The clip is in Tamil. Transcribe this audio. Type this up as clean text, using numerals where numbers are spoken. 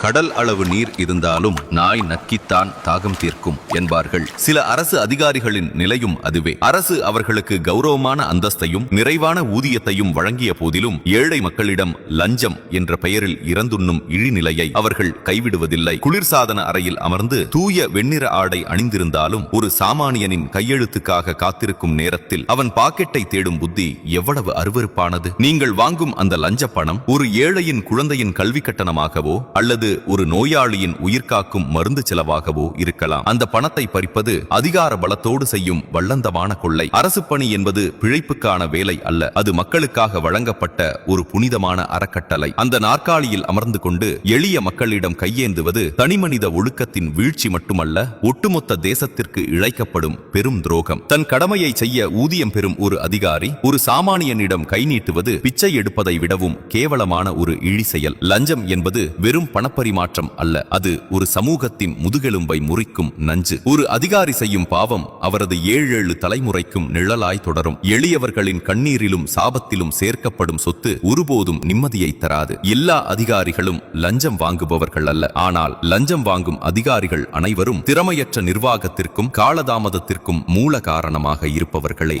கடல் அளவு நீர் இருந்தாலும் நாய் நக்கித்தான் தாகம் தீர்க்கும் என்பார்கள். சில அரசு அதிகாரிகளின் நிலையும் அதுவே. அரசு அவர்களுக்கு கௌரவமான அந்தஸ்தையும் நிறைவான ஊதியத்தையும் வழங்கிய போதிலும் ஏழை மக்களிடம் லஞ்சம் என்ற பெயரில் இறந்துண்ணும் இழிநிலையை அவர்கள் கைவிடுவதில்லை. குளிர்சாதன அறையில் அமர்ந்து தூய வெண்ணிற ஆடை அணிந்திருந்தாலும் ஒரு சாமானியனின் கையெழுத்துக்காக காத்திருக்கும் நேரத்தில் அவன் பாக்கெட்டை தேடும் புத்தி எவ்வளவு அருவருப்பானது. நீங்கள் வாங்கும் அந்த லஞ்ச பணம் ஒரு ஏழையின் குழந்தையின் கல்வி கட்டணமாகவோ அல்லது ஒரு நோயாளியின் உயிர்காக்கும் மருந்து செலவாகவோ இருக்கலாம். அந்த பணத்தை பறிப்பது அதிகார பலத்தோடு செய்யும் வல்லந்தமான கொள்ளை. அரசு பணி என்பது பிழைப்புக்கான வேலை அல்ல, அது மக்களுக்காக வழங்கப்பட்ட ஒரு புனிதமான அறக்கட்டளை. அந்த நாற்காலியில் அமர்ந்து கொண்டு எளிய மக்களிடம் கையேந்துவது தனிமனித ஒழுக்கத்தின் வீழ்ச்சி மட்டுமல்ல, ஒட்டுமொத்த தேசத்திற்கு இழைக்கப்படும் பெரும் துரோகம். தன் கடமையை செய்ய ஊதியம் பெறும் ஒரு அதிகாரி ஒரு சாமானியனிடம் கை நீட்டுவது பிச்சை எடுப்பதை விடவும் கேவலமான ஒரு இழி செயல். லஞ்சம் என்பது வெறும் பணப்பரிமாற்றம் அல்ல, அது ஒரு சமூகத்தின் முதுகெலும்பை முறிக்கும் நஞ்சு. ஒரு அதிகாரி செய்யும் பாவம் அவரது 7 தலைமுறைக்கும் நிழலாய் தொடரும். எளியவர்களின் கண்ணீரிலும் சாபத்திலும் சேர்க்கப்படும் சொத்து ஒருபோதும் நிம்மதியை தராது. எல்லா அதிகாரிகளும் லஞ்சம் வாங்குபவர்கள் அல்ல, ஆனால் லஞ்சம் வாங்கும் அதிகாரிகள் அனைவரும் திறமையற்ற நிர்வாகத்திற்கும் காலதாமதத்திற்கும் மூல காரணமாக இருப்பவர்களே.